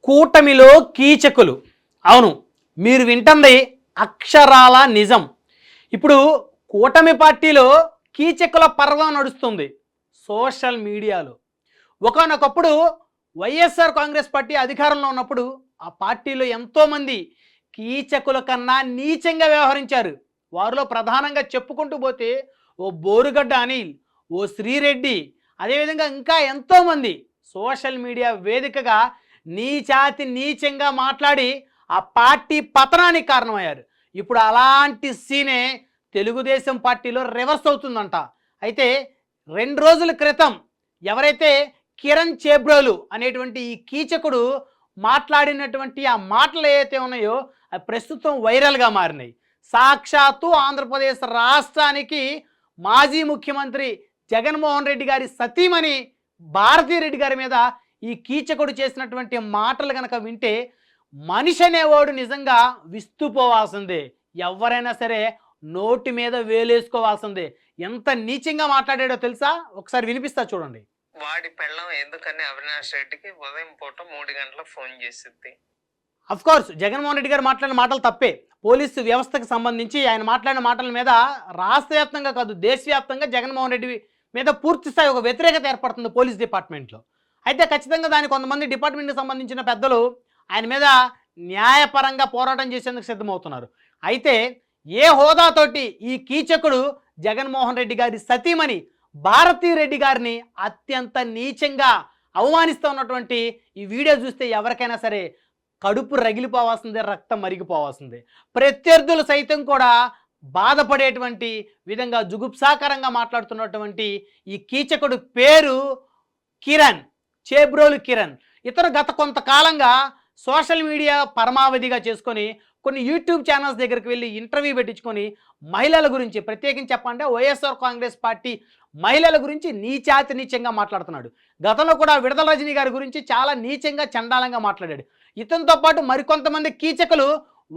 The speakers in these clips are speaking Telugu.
కూటమిలో కీచకులు. అవును, మీరు వింటుంది అక్షరాల నిజం. ఇప్పుడు కూటమి పార్టీలో కీచకుల పర్వం నడుస్తుంది సోషల్ మీడియాలో. ఒకానొకప్పుడు వైఎస్ఆర్ కాంగ్రెస్ పార్టీ అధికారంలో ఉన్నప్పుడు ఆ పార్టీలో ఎంతోమంది కీచకుల కన్నా నీచంగా వ్యవహరించారు. వారిలో ప్రధానంగా చెప్పుకుంటూ పోతే ఓ బోరుగడ్డ అనిల్, ఓ శ్రీరెడ్డి, అదేవిధంగా ఇంకా ఎంతోమంది సోషల్ మీడియా వేదికగా నీచాతి నీచంగా మాట్లాడి ఆ పార్టీ పతనానికి కారణమయ్యారు. ఇప్పుడు అలాంటి సీనే తెలుగుదేశం పార్టీలో రివర్స్ అవుతుందంట. అయితే 2 రోజుల క్రితం ఎవరైతే కిరణ్ చేబ్రోలు అనేటువంటి ఈ కీచకుడు మాట్లాడినటువంటి ఆ మాటలు ఏవైతే ఉన్నాయో అవి ప్రస్తుతం వైరల్గా మారినాయి. సాక్షాత్తు ఆంధ్రప్రదేశ్ రాష్ట్రానికి మాజీ ముఖ్యమంత్రి జగన్మోహన్ రెడ్డి గారి సతీమణి భారతీరెడ్డి గారి మీద ఈ కీచకుడు చేసినటువంటి మాటలు కనుక వింటే మనిషి అనేవాడు నిజంగా విస్తుపోవాల్సిందే. ఎవరైనా సరే నోటి మీద వేలేసుకోవాల్సిందే. ఎంత నీచంగా మాట్లాడాడో తెలుసా? ఒకసారి వినిపిస్తా చూడండి. వాడి పెళ్ళం ఎందుకని అవినాష్ రెడ్డికి ఉదయం పూట 3 గంటలకు ఫోన్ చేసిద్ది. అఫ్ కోర్స్ జగన్మోహన్ రెడ్డి గారు మాట్లాడిన మాటలు తప్పే. పోలీసు వ్యవస్థకు సంబంధించి ఆయన మాట్లాడిన మాటల మీద రాష్ట్ర వ్యాప్తంగా కాదు దేశవ్యాప్తంగా జగన్మోహన్ రెడ్డి మీద పూర్తి స్థాయి ఒక వ్యతిరేకత ఏర్పడుతుంది పోలీస్ డిపార్ట్మెంట్లో. అయితే ఖచ్చితంగా దాని కొంతమంది డిపార్ట్మెంట్కి సంబంధించిన పెద్దలు ఆయన మీద న్యాయపరంగా పోరాటం చేసేందుకు సిద్ధమవుతున్నారు. అయితే ఏ హోదాతోటి ఈ కీచకుడు జగన్మోహన్ రెడ్డి గారి సతీమణి భారతీరెడ్డి గారిని అత్యంత నీచంగా అవమానిస్తూ ఉన్నటువంటి ఈ వీడియో చూస్తే ఎవరికైనా సరే కడుపు రగిలిపోవాల్సిందే, రక్తం మరిగిపోవాల్సిందే. ప్రత్యర్థులు సైతం కూడా బాధపడేటువంటి విధంగా జుగుప్సాకరంగా మాట్లాడుతున్నటువంటి ఈ కీచకుడు పేరు కిరణ్ చేబ్రోలు కిరణ్. ఇతను గత కొంతకాలంగా సోషల్ మీడియా పరమావధిగా చేసుకొని కొన్ని యూట్యూబ్ ఛానల్స్ దగ్గరికి వెళ్ళి ఇంటర్వ్యూ పెట్టించుకొని మహిళల గురించి ప్రత్యేకించి చెప్పంటే వైఎస్ఆర్ కాంగ్రెస్ పార్టీ మహిళల గురించి నీచాతి నీచంగా మాట్లాడుతున్నాడు. గతంలో కూడా విడుదల రజనీ గారి గురించి చాలా నీచంగా చండాలంగా మాట్లాడాడు. ఇతనితో పాటు మరికొంతమంది కీచకులు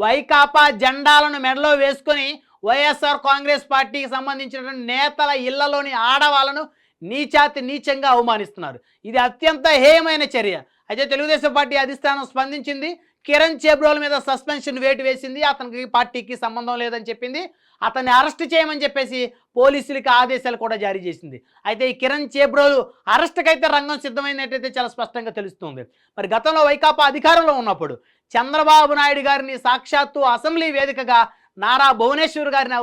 వైకాపా జెండాలను మెడలో వేసుకొని వైఎస్ఆర్ కాంగ్రెస్ పార్టీకి సంబంధించినటువంటి నేతల ఇళ్లలోని ఆడవాళ్ళను నీచాతి నీచంగా అవమానిస్తున్నారు. ఇది అత్యంత హేయమైన చర్య. అయితే తెలుగుదేశం పార్టీ అధిష్టానం స్పందించింది. కిరణ్ చేబ్రోల్ మీద సస్పెన్షన్ వేటు వేసింది. అతనికి పార్టీకి సంబంధం లేదని చెప్పింది. అతన్ని అరెస్ట్ చేయమని చెప్పేసి పోలీసులకి ఆదేశాలు కూడా జారీ చేసింది. అయితే ఈ కిరణ్ చేబ్రోలు అరెస్ట్కైతే రంగం సిద్ధమైనట్టయితే చాలా స్పష్టంగా తెలుస్తుంది. మరి గతంలో వైకాపా అధికారంలో ఉన్నప్పుడు చంద్రబాబు నాయుడు గారిని సాక్షాత్తు అసెంబ్లీ వేదికగా నారా భువనేశ్వర్ గారిని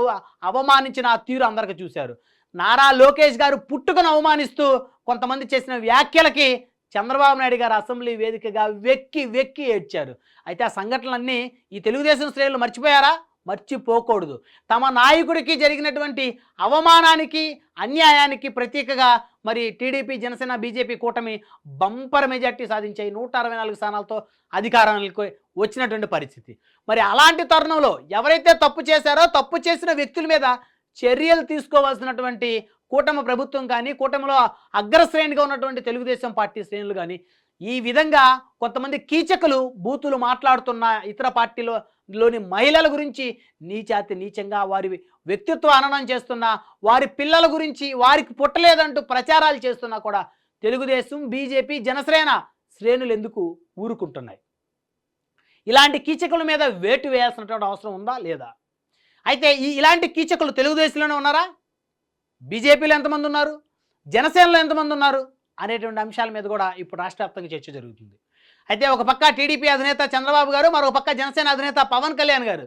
అవమానించిన ఆ తీరు అందరికీ చూశారు. నారా లోకేష్ గారు పుట్టుకను అవమానిస్తూ కొంతమంది చేసిన వ్యాఖ్యలకి చంద్రబాబు నాయుడు గారు అసెంబ్లీ వేదికగా వెక్కి వెక్కి ఏడ్చారు. అయితే ఆ సంఘటనలన్నీ ఈ తెలుగుదేశం శ్రేణులు మర్చిపోయారా? మర్చిపోకూడదు. తమ నాయకుడికి జరిగినటువంటి అవమానానికి అన్యాయానికి ప్రతీకగా మరి టీడీపీ జనసేన బీజేపీ కూటమి బంపర్ మెజార్టీ సాధించాయి. 164 స్థానాలతో అధికారానికి వచ్చినటువంటి పరిస్థితి. మరి అలాంటి తరుణంలో ఎవరైతే తప్పు చేశారో తప్పు చేసిన వ్యక్తుల మీద చర్యలు తీసుకోవాల్సినటువంటి కూటమి ప్రభుత్వం కానీ కూటమిలో అగ్రశ్రేణిగా ఉన్నటువంటి తెలుగుదేశం పార్టీ శ్రేణులు కానీ ఈ విధంగా కొంతమంది కీచకులు బూతులు మాట్లాడుతున్న ఇతర పార్టీలోని మహిళల గురించి నీచాతి నీచంగా వారి వ్యక్తిత్వ హననం చేస్తున్న, వారి పిల్లల గురించి వారికి పుట్టలేదంటూ ప్రచారాలు చేస్తున్నా కూడా తెలుగుదేశం బీజేపీ జనసేన శ్రేణులు ఎందుకు ఊరుకుంటున్నాయి? ఇలాంటి కీచకుల మీద వేటు వేయాల్సినటువంటి అవసరం ఉందా లేదా? అయితే ఇలాంటి కీచకులు తెలుగుదేశంలోనే ఉన్నారా? బీజేపీలో ఎంతమంది ఉన్నారు? జనసేనలో ఎంతమంది ఉన్నారు అనేటువంటి అంశాల మీద కూడా ఇప్పుడు రాష్ట్ర వ్యాప్తంగా చర్చ జరుగుతుంది. అయితే ఒక పక్క టీడీపీ అధినేత చంద్రబాబు గారు, మరొక పక్క జనసేన అధినేత పవన్ కళ్యాణ్ గారు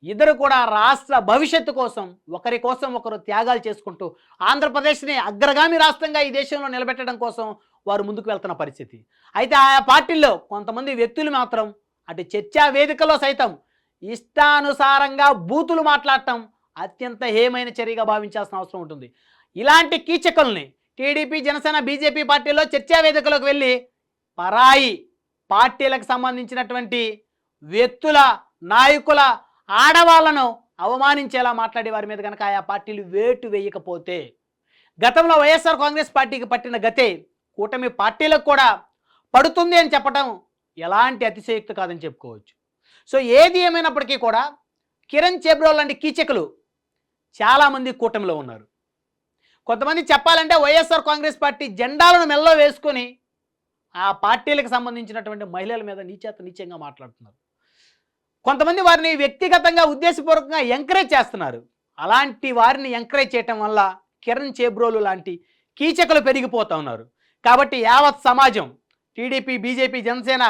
ఇద్దరు కూడా రాష్ట్ర భవిష్యత్తు కోసం ఒకరి కోసం ఒకరు త్యాగాలు చేసుకుంటూ ఆంధ్రప్రదేశ్ని అగ్రగామి రాష్ట్రంగా ఈ దేశంలో నిలబెట్టడం కోసం వారు ముందుకు వెళ్తున్న పరిస్థితి. అయితే ఆయా పార్టీల్లో కొంతమంది వ్యక్తులు మాత్రం అటు చర్చా వేదికలో సైతం ఇష్టానుసారంగా బూతులు మాట్లాడటం అత్యంత హేయమైన చర్యగా భావించాల్సిన అవసరం ఉంటుంది. ఇలాంటి కీచకుల్ని టీడీపీ జనసేన బీజేపీ పార్టీలో చర్చా వేదికలోకి వెళ్ళి పరాయి పార్టీలకు సంబంధించినటువంటి వ్యక్తుల నాయకుల ఆడవాళ్లను అవమానించేలా మాట్లాడే వారి మీద కనుక ఆయా పార్టీలు వేటు వేయకపోతే గతంలో వైఎస్ఆర్ కాంగ్రెస్ పార్టీకి పట్టిన గతే కూటమి పార్టీలకు కూడా పడుతుంది అని చెప్పడం ఎలాంటి అతిశయోక్తి కాదని చెప్పుకోవచ్చు. సో ఏది ఏమైనప్పటికీ కూడా కిరణ్ చేబ్రోల్ లాంటి కీచకులు చాలామంది కూటమిలో ఉన్నారు. కొంతమంది చెప్పాలంటే వైఎస్ఆర్ కాంగ్రెస్ పార్టీ జెండాలను మెల్లో వేసుకొని ఆ పార్టీలకు సంబంధించినటువంటి మహిళల మీద నీచంగా మాట్లాడుతున్నారు. కొంతమంది వారిని వ్యక్తిగతంగా ఉద్దేశపూర్వకంగా ఎంకరేజ్ చేస్తున్నారు. అలాంటి వారిని ఎంకరేజ్ చేయటం వల్ల కిరణ్ చేబ్రోలు లాంటి కీచకులు పెరిగిపోతూ ఉన్నారు. కాబట్టి యావత్ సమాజం, టీడీపీ, బీజేపీ, జనసేన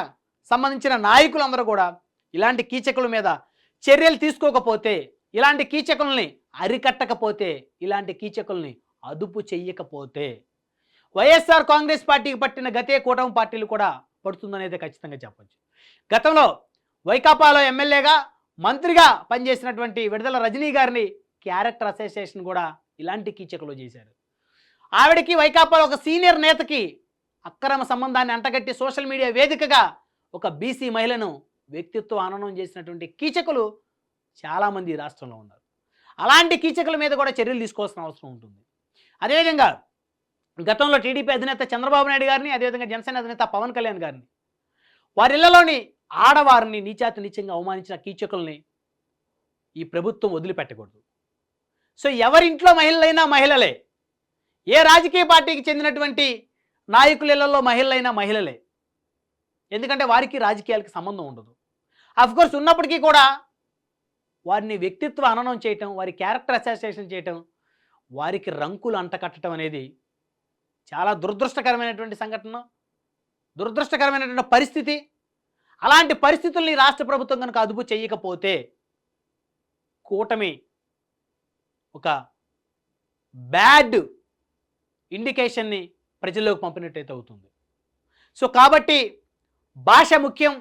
సంబంధించిన నాయకులందరూ కూడా ఇలాంటి కీచకుల మీద చర్యలు తీసుకోకపోతే, ఇలాంటి కీచకుల్ని అరికట్టకపోతే, ఇలాంటి కీచకుల్ని అదుపు చెయ్యకపోతే వైఎస్ఆర్ కాంగ్రెస్ పార్టీకి పట్టిన గతే కూటమి పార్టీలు కూడా పడుతుందనేది ఖచ్చితంగా చెప్పొచ్చు. గతంలో వైకాపాలో ఎమ్మెల్యేగా, మంత్రిగా పనిచేసినటువంటి విడుదల రజనీ గారిని క్యారెక్టర్ అసోసియేషన్ కూడా ఇలాంటి కీచకులు చేశారు. ఆవిడకి వైకాపాలో ఒక సీనియర్ నేతకి అక్రమ సంబంధాన్ని అంటగట్టి సోషల్ మీడియా వేదికగా ఒక బీసీ మహిళను వ్యక్తిత్వ హననం చేసినటువంటి కీచకులు చాలామంది ఈ రాష్ట్రంలో ఉన్నారు. అలాంటి కీచకుల మీద కూడా చర్యలు తీసుకోవాల్సిన అవసరం ఉంటుంది. అదేవిధంగా గతంలో టీడీపీ అధినేత చంద్రబాబు నాయుడు గారిని, అదేవిధంగా జనసేన అధినేత పవన్ కళ్యాణ్ గారిని, వారి ఇళ్లలోని ఆడవారిని నీచంగా అవమానించిన కీచకుల్ని ఈ ప్రభుత్వం వదిలిపెట్టకూడదు. సో ఎవరింట్లో మహిళలైనా మహిళలే, ఏ రాజకీయ పార్టీకి చెందినటువంటి నాయకుల ఇళ్లలో మహిళలైనా మహిళలే. ఎందుకంటే వారికి రాజకీయాలకి సంబంధం ఉండదు. అఫ్కోర్స్ ఉన్నప్పటికీ కూడా వారిని వ్యక్తిత్వ హననం చేయటం, వారి క్యారెక్టర్ అసాసినేషన్ చేయటం, వారికి రంకులు అంటకట్టడం అనేది చాలా దురదృష్టకరమైనటువంటి సంఘటన, దురదృష్టకరమైనటువంటి పరిస్థితి. అలాంటి పరిస్థితుల్ని రాష్ట్ర ప్రభుత్వం కనుక అదుపు చేయకపోతే కూటమి ఒక బ్యాడ్ ఇండికేషన్ని ప్రజల్లోకి పంపినట్టయితే అవుతుంది. సో కాబట్టి భాష ముఖ్యం.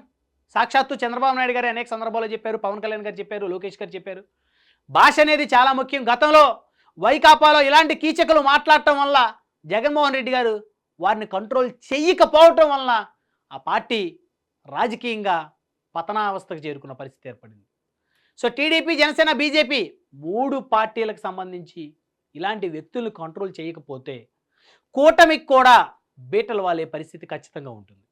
సాక్షాత్తు చంద్రబాబు నాయుడు గారు అనేక సందర్భాల్లో చెప్పారు, పవన్ కళ్యాణ్ గారు చెప్పారు, లోకేష్ గారు చెప్పారు. భాష అనేది చాలా ముఖ్యం. గతంలో వైకాపాలో ఇలాంటి కీచకులు మాట్లాడటం వల్ల జగన్మోహన్ రెడ్డి గారు వారిని కంట్రోల్ చెయ్యకపోవటం వలన ఆ పార్టీ రాజకీయంగా పతనావస్థకు చేరుకున్న పరిస్థితి ఏర్పడింది. సో టీడీపీ, జనసేన, బీజేపీ 3 పార్టీలకు సంబంధించి ఇలాంటి వ్యక్తులను కంట్రోల్ చేయకపోతే కూటమికి కూడా బీటలు వాలే పరిస్థితి ఖచ్చితంగా ఉంటుంది.